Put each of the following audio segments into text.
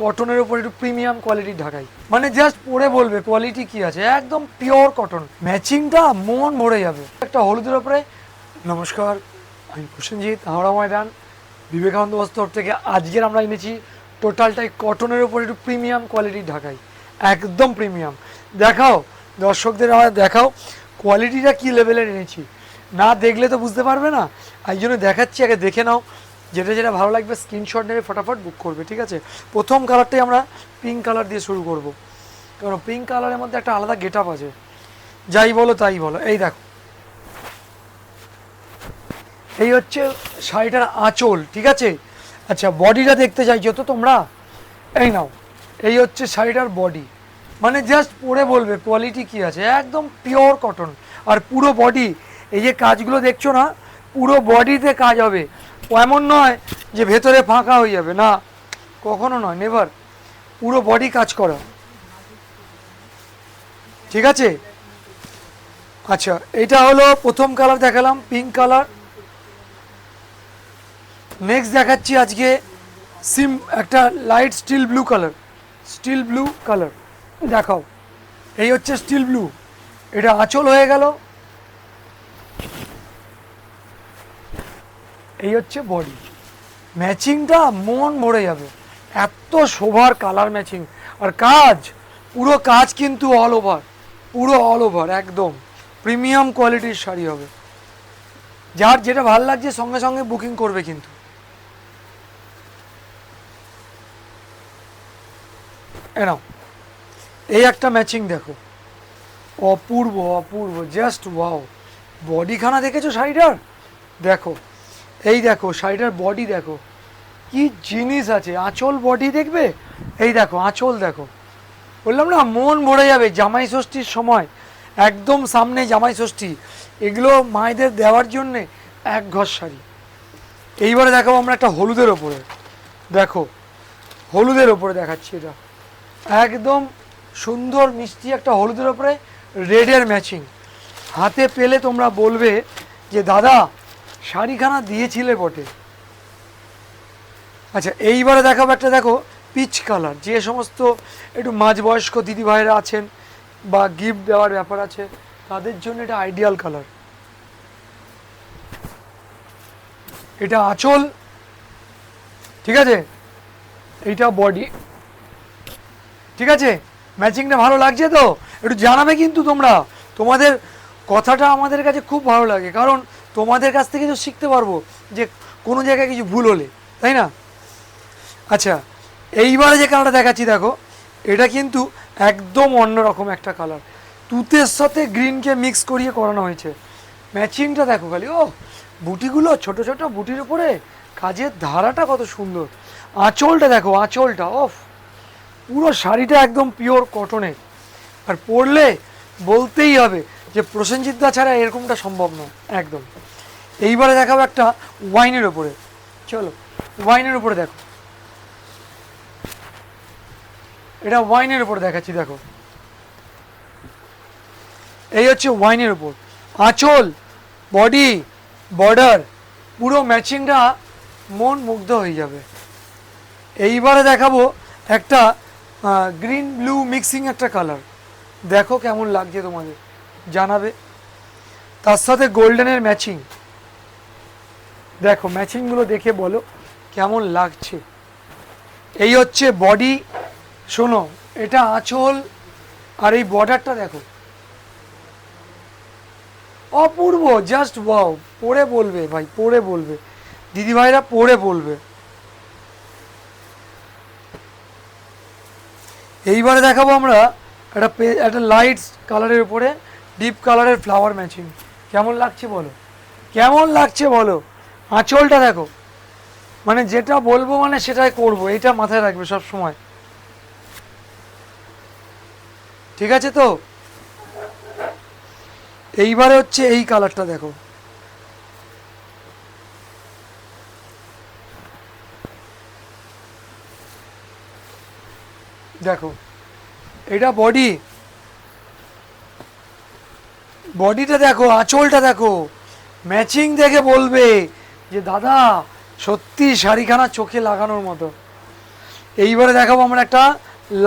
কটনের উপর একটু প্রিমিয়াম কোয়ালিটির ঢাকাই, মানে জাস্ট পরে বলবে কোয়ালিটি কি আছে, একদম পিওর কটন, ম্যাচিংটা মন ভরে যাবে। একটা হলুদের উপরে। নমস্কার, আমি প্রসেনজিৎ, হাওড়া ময়দান বিবেকানন্দ বস্ত্র থেকে আজকের আমরা এনেছি টোটালটাই কটনের উপর একটু প্রিমিয়াম কোয়ালিটির ঢাকাই, একদম প্রিমিয়াম। দেখাও দর্শকদের, আমাদের দেখাও কোয়ালিটিটা কি লেভেলের এনেছি, না দেখলে তো বুঝতে পারবে না, এই জন্য দেখাচ্ছি, আগে দেখে নাও। যেটা যেটা ভালো লাগবে স্ক্রিনশট নেবে, ফটাফট বুক করবে, ঠিক আছে। প্রথম কালারটাই আমরা পিঙ্ক কালার দিয়ে শুরু করব, কারণ পিঙ্ক কালারের মধ্যে একটা আলাদা গেট আপ আছে, যাই বলো তাই বলো। এই দেখো, এই হচ্ছে শাড়িটার আঁচল, ঠিক আছে। আচ্ছা, বডিটা দেখতে চাইছো তো তোমরা, এই নাও, এই হচ্ছে শাড়িটার বডি, মানে জাস্ট পরে বলবে কোয়ালিটি কি আছে, একদম পিওর কটন। আর পুরো বডি, এই যে কাজগুলো দেখছো না, পুরো বডিতে কাজ হবে, এমন নয় যে ভেতরে ফাঁকা হয়ে যাবে, না, কখনো নয়, নেভার, পুরো বডি কাজ করা, ঠিক আছে। আচ্ছা, এটা হলো প্রথম কালার দেখালাম, পিঙ্ক কালার। নেক্সট দেখাচ্ছি আজকে একটা light steel blue colour, steel blue colour দেখাও। এই হচ্ছে স্টিল ব্লু, এটা আঁচল হয়ে গেল, এই হচ্ছে বডি। ম্যাচিংটা মন ভরে যাবে, এত শোভার কালার ম্যাচিং। আর কাজ, পুরো কাজ কিন্তু অল ওভার, পুরো অল ওভার, একদম প্রিমিয়াম কোয়ালিটির শাড়ি হবে। যার যেটা ভালো লাগছে সঙ্গে সঙ্গে বুকিং করবে কিন্তু। এনাও, এই একটা ম্যাচিং দেখো, অপূর্ব অপূর্ব, জাস্ট ওয়াও। বডিখানা দেখেছো শাড়িটার, দেখো, এই দেখো শাড়িটার বডি দেখো, কি জিনিস আছে। আঁচল বডি দেখবে, এই দেখো আঁচল দেখো, বললাম না মন ভরে যাবে। জামাই ষষ্ঠীর সময়, একদম সামনে জামাই ষষ্ঠী, এগুলো মায়েদের দেওয়ার জন্যে এক ঘর শাড়ি। এইবারে দেখাবো আমরা একটা হলুদের ওপরে, দেখো হলুদের ওপরে দেখাচ্ছি, এটা একদম সুন্দর মিষ্টি একটা হলুদের ওপরে রেডের ম্যাচিং। হাতে পেলে তোমরা বলবে যে দাদা শাড়িখানা দিয়েছিলে বটে। আচ্ছা, এইবারে দেখাবো একটা, দেখো পিচ কালার, যে সমস্ত একটু মাঝবয়স্ক দিদিভাইরা আছেন বা গিফট দেওয়ার ব্যাপার আছে, তাদের জন্য এটা আইডিয়াল কালার। এটা আঁচল, ঠিক আছে, এইটা বডি, ঠিক আছে। ম্যাচিংটা ভালো লাগছে তো, একটু জানাবে কিন্তু তোমরা। তোমাদের কথাটা আমাদের কাছে খুব ভালো লাগে, কারণ তোমাদের কাছ থেকে তো শিখতে পারবো যে কোনো জায়গায় কিছু ভুল হলে, তাই না। আচ্ছা, এইবারে যে কালারটা দেখাচ্ছি দেখো, এটা কিন্তু একদম অন্যরকম একটা কালার, তুতের সাথে গ্রিনকে মিক্স করিয়ে করানো হয়েছে। ম্যাচিংটা দেখো খালি, ও বুটিগুলো ছোট ছোট বুটির উপরে কাজের ধারাটা কত সুন্দর। আঁচলটা দেখো, আঁচলটা ওফ, পুরো শাড়িটা একদম পিওর কটনের। আর পরলে বলতেই হবে যে প্রসেনজিৎ দা ছাড়া এরকমটা সম্ভব নয়, একদম। এইবারে দেখাবো একটা ওয়াইনের ওপরে, চলো ওয়াইনের উপরে দেখো, এটা ওয়াইনের উপর দেখাচ্ছি, দেখো এই হচ্ছে ওয়াইনের উপর, আঁচল বডি বর্ডার পুরো ম্যাচিংটা মন মুগ্ধ হয়ে যাবে। এইবারে দেখাবো একটা গ্রিন ব্লু মিক্সিং একটা কালার, দেখো কেমন লাগছে তোমাদের, জানাবে। তার সাথে গোল্ডেনের ম্যাচিং, দেখো ম্যাচিংগুলো দেখে বলো কেমন লাগছে। এই হচ্ছে বডি, শোনো এটা আঁচল, আর এই বর্ডারটা দেখো, অপূর্ব, জাস্ট ওয়াও। পরে বলবে ভাই, পরে বলবে দিদিভাইরা, পরে বলবে। এইবারে দেখাবো আমরা একটা লাইট কালারের উপরে ডিপ কালারের ফ্লাওয়ার ম্যাচিং, কেমন লাগছে বলো, কেমন লাগছে বলো। আঁচলটা দেখো, মানে যেটা বলবো মানে সেটাই করবো, এটা মাথায় রাখবে সব সময়, ঠিক আছে তো। এইবারে হচ্ছে এই কালারটা দেখো, দেখো এটা বডি, বডিটা দেখো, আঁচলটা দেখো, ম্যাচিং দেখে বলবে যে দাদা সত্যি শাড়িখানা চোখে লাগানোর মতো। এইবারে দেখাবো আমরা একটা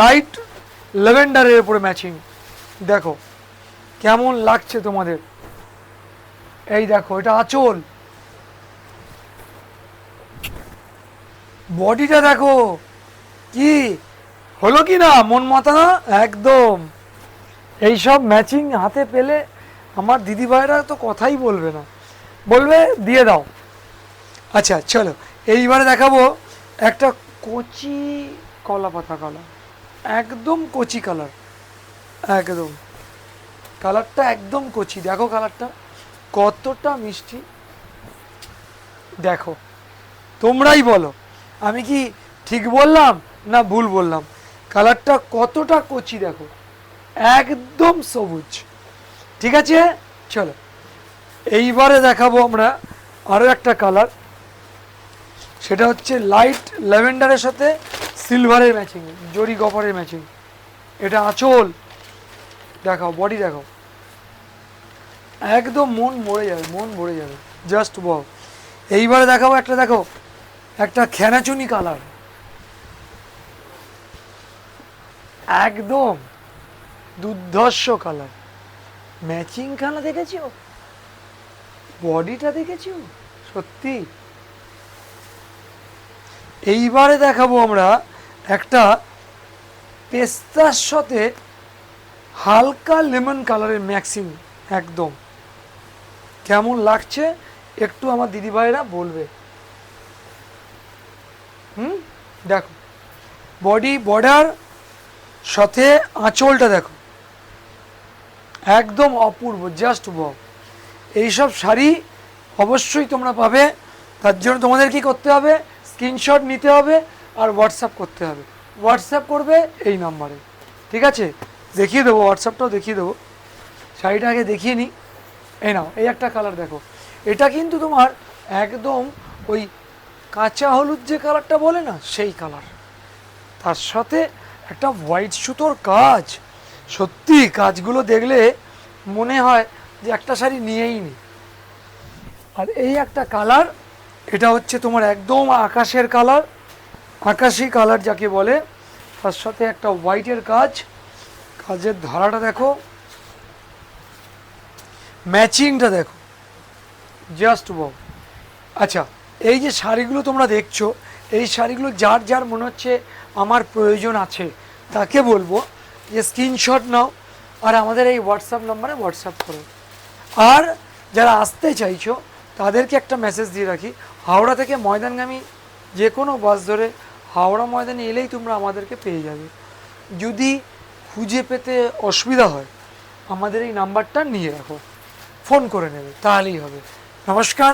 লাইট ল্যাভেন্ডারের উপরে ম্যাচিং। দেখো কেমন লাগছে তোমাদের। এই দেখো এটা আঁচল, বডিটা দেখো কি হলো কি না, মন মাতানো একদম। এইসব ম্যাচিং হাতে পেলে আমার দিদিভাইরা তো কথাই বলবে না, বলবে দিয়ে দাও। আচ্ছা চলো এইবারে দেখাবো একটা কচি কলা পাতা কালার, একদম কচি কালার, একদম কালারটা একদম কচি। দেখো কালারটা কতটা মিষ্টি, দেখো তোমরাই বলো আমি কি ঠিক বললাম না ভুল বললাম। কালারটা কতটা কচি দেখো, একদম সবুজ। ঠিক আছে চলো এইবারে দেখাবো আমরা আরও একটা কালার, সেটা হচ্ছে লাইট ল্যাভেন্ডারের সাথে সিলভারের ম্যাচিং, জরি গফারের ম্যাচিং। এটা আঁচল, দেখাও বডি দেখো, একদম মন ভরে যাবে, মন ভরে যাবে, জাস্ট ওয়াও। এইবারে দেখাবো একটা, দেখো একটা খেনাচুনি কালার, একদম দুর্ধর্ষ কালার। ম্যাচিং খানা দেখেছো, বডিটা দেখেছো, সত্যি। এইবারে দেখাবো আমরা একটা পেস্তার সাথে হালকা লেমন কালারের ম্যাক্সিং, একদম কেমন লাগছে একটু আমার দিদিভাইরা বলবে। দেখো বডি বর্ডার সাথে আঁচলটা দেখো, একদম অপূর্ব, জাস্ট ওয়াও। এইসব শাড়ি অবশ্যই তোমরা পাবে, তার জন্য তোমাদের কি করতে হবে, স্ক্রিনশট নিতে হবে আর হোয়াটসঅ্যাপ করতে হবে। হোয়াটসঅ্যাপ করবে এই নাম্বারে, ঠিক আছে? দেখিয়ে দেবো, হোয়াটসঅ্যাপটাও দেখিয়ে দেবো। শাড়িটা আগে দেখিয়ে নিই। এই নাও, এই একটা কালার দেখো, এটা কিন্তু তোমার একদম ওই কাঁচা হলুদ যে কালারটা বলে না, সেই কালার, তার সাথে একটা হোয়াইট সুতোর কাজ। সত্যি কাজগুলো দেখলে মনে হয় যে একটা শাড়ি নিয়েই নি। আর এই একটা কালার, এটা হচ্ছে তোমার একদম আকাশের কালার, আকাশি কালার যাকে বলে, তার সাথে একটা হোয়াইটের কাজ, কাজের ধারাটা দেখো, ম্যাচিংটা দেখো, জাস্ট ওয়াও। আচ্ছা এই যে শাড়িগুলো তোমরা দেখছো, এই শাড়িগুলো যার যার মনে হচ্ছে আমার প্রয়োজন আছে, তাকে বলবো যে স্ক্রিনশট নাও আর আমাদের এই হোয়াটসঅ্যাপ নাম্বারে হোয়াটসঅ্যাপ করো। আর যারা আসতে চাইছো তাদেরকে একটা মেসেজ দিয়ে রাখি, হাওড়া থেকে ময়দানগামী যে কোনো বাস ধরে হাওড়া ময়দানে এলেই তোমরা আমাদেরকে পেয়ে যাবে। যদি খুঁজে পেতে অসুবিধা হয় আমাদের এই নাম্বারটা নিয়ে রাখো, ফোন করে নেবে, তাহলেই হবে। নমস্কার।